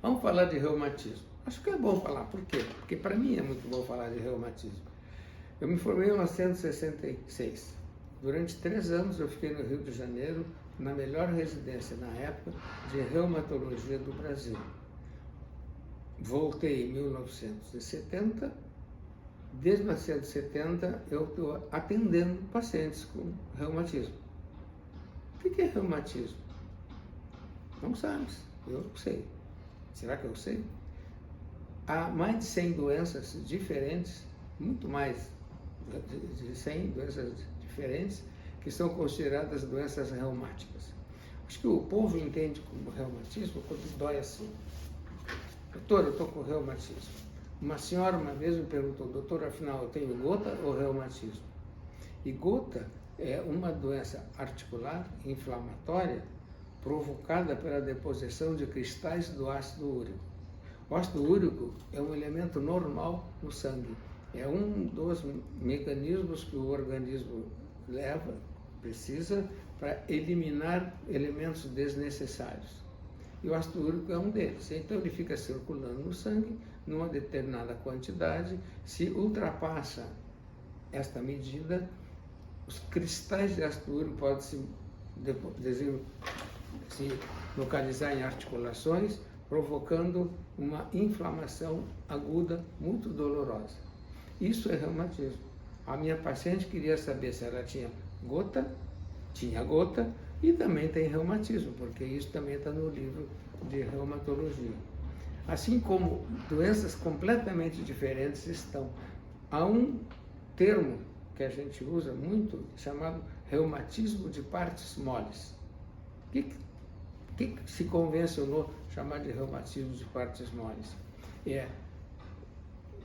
Vamos falar de reumatismo. Acho que é bom falar. Por quê? Porque para mim é muito bom falar de reumatismo. Eu me formei em 1966. Durante 3 anos eu fiquei no Rio de Janeiro, na melhor residência na época de reumatologia do Brasil. Voltei em 1970. Desde 1970 eu estou atendendo pacientes com reumatismo. O que é reumatismo? Não sabes, eu sei. Será que eu sei? Há mais de 100 doenças diferentes, muito mais de 100 doenças diferentes, que são consideradas doenças reumáticas. Acho que o povo entende como reumatismo quando dói assim. Doutor, eu estou com reumatismo. Uma senhora uma vez me perguntou, doutor, afinal eu tenho gota ou reumatismo? E gota é uma doença articular inflamatória provocada pela deposição de cristais do ácido úrico. O ácido úrico é um elemento normal no sangue. É um dos mecanismos que o organismo precisa para eliminar elementos desnecessários. E o ácido úrico é um deles. Então ele fica circulando no sangue numa determinada quantidade. Se ultrapassa esta medida, os cristais de ácido úrico podem se localizar em articulações, provocando uma inflamação aguda muito dolorosa. Isso é reumatismo. A minha paciente queria saber se ela tinha gota e também tem reumatismo, porque isso também está no livro de reumatologia. Assim como doenças completamente diferentes estão. Há um termo que a gente usa muito, chamado reumatismo de partes moles. O que se convencionou chamar de reumatismo de partes moles? É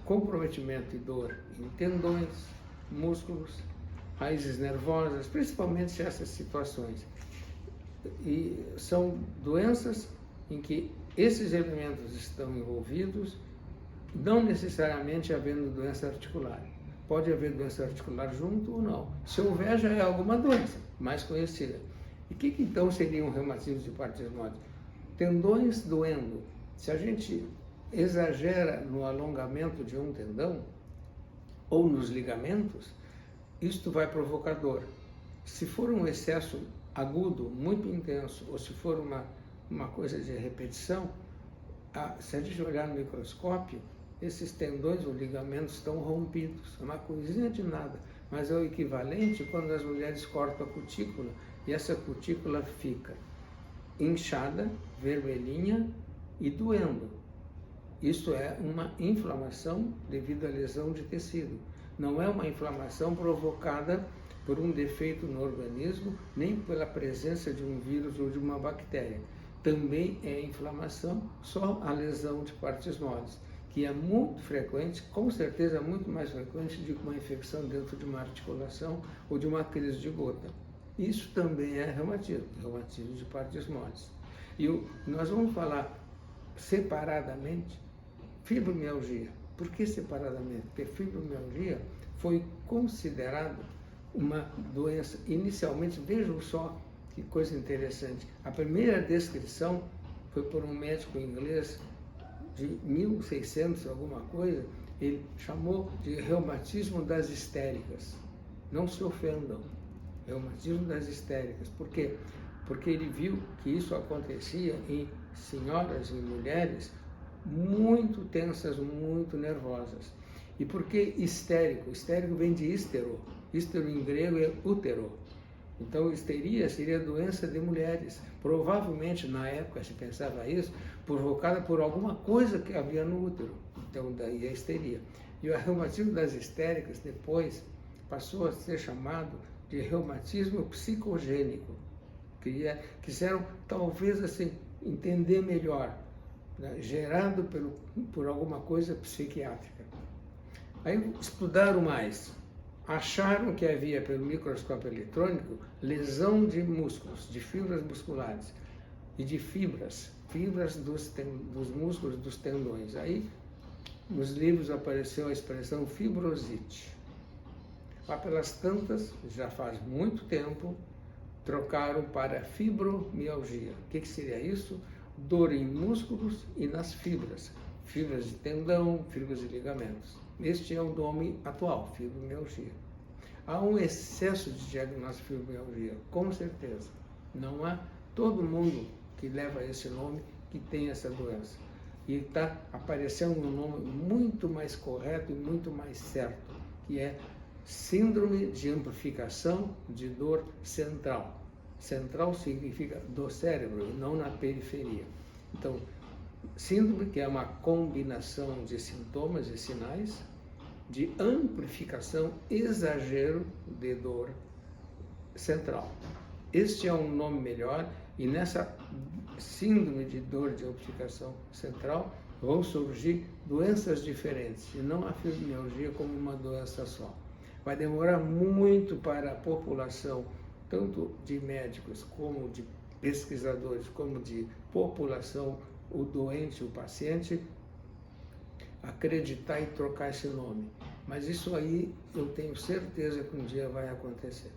comprometimento e dor em tendões, músculos, raízes nervosas, principalmente essas situações. E são doenças em que esses elementos estão envolvidos, não necessariamente havendo doença articular. Pode haver doença articular junto ou não. Se houver, já é alguma doença mais conhecida. E o que então seria um reumatismo de partes moles? Tendões doendo. Se a gente exagera no alongamento de um tendão ou nos ligamentos, isto vai provocar dor. Se for um excesso agudo, muito intenso, ou se for uma coisa de repetição, se a gente olhar no microscópio, esses tendões ou ligamentos estão rompidos. É uma coisinha de nada, mas é o equivalente quando as mulheres cortam a cutícula e essa cutícula fica inchada, vermelhinha e doendo. Isso é uma inflamação devido à lesão de tecido. Não é uma inflamação provocada por um defeito no organismo, nem pela presença de um vírus ou de uma bactéria. Também é inflamação, só a lesão de partes moles, que é muito frequente, com certeza muito mais frequente do que uma infecção dentro de uma articulação ou de uma crise de gota. Isso também é reumatismo de partes moles. E nós vamos falar separadamente fibromialgia. Por que separadamente? Porque fibromialgia foi considerada uma doença, inicialmente, vejam só que coisa interessante, a primeira descrição foi por um médico inglês de 1600 alguma coisa, ele chamou de reumatismo das histéricas. Não se ofendam, reumatismo das histéricas. Por quê? Porque ele viu que isso acontecia em senhoras e mulheres muito tensas, muito nervosas. E por que histérico? Histérico vem de histero. Histero em grego é útero. Então, histeria seria doença de mulheres. Provavelmente, na época, se pensava isso, provocada por alguma coisa que havia no útero. Então, daí a histeria. E o reumatismo das histéricas, depois, passou a ser chamado de reumatismo psicogênico. Quiseram, talvez, assim, entender melhor, né? Gerado por alguma coisa psiquiátrica. Aí estudaram mais. Acharam que havia, pelo microscópio eletrônico, lesão de músculos, de fibras musculares e de fibras dos músculos dos tendões. Aí, nos livros apareceu a expressão fibrosite. Lá pelas tantas, já faz muito tempo, trocaram para fibromialgia. O que seria isso? dor em músculos e nas fibras de tendão, fibras de ligamentos. Este é o nome atual, fibromialgia. Há um excesso de diagnóstico de fibromialgia, com certeza. Não há todo mundo que leva esse nome que tem essa doença. E está aparecendo um nome muito mais correto e muito mais certo, que é síndrome de amplificação de dor central. Central significa do cérebro, não na periferia. Então, síndrome, que é uma combinação de sintomas e sinais, de amplificação, exagero de dor central. Este é um nome melhor, e nessa síndrome de dor de amplificação central vão surgir doenças diferentes, e não a fibromialgia como uma doença só. Vai demorar muito para a população, tanto de médicos como de pesquisadores, como de população, o doente, o paciente, acreditar e trocar esse nome. Mas isso aí eu tenho certeza que um dia vai acontecer.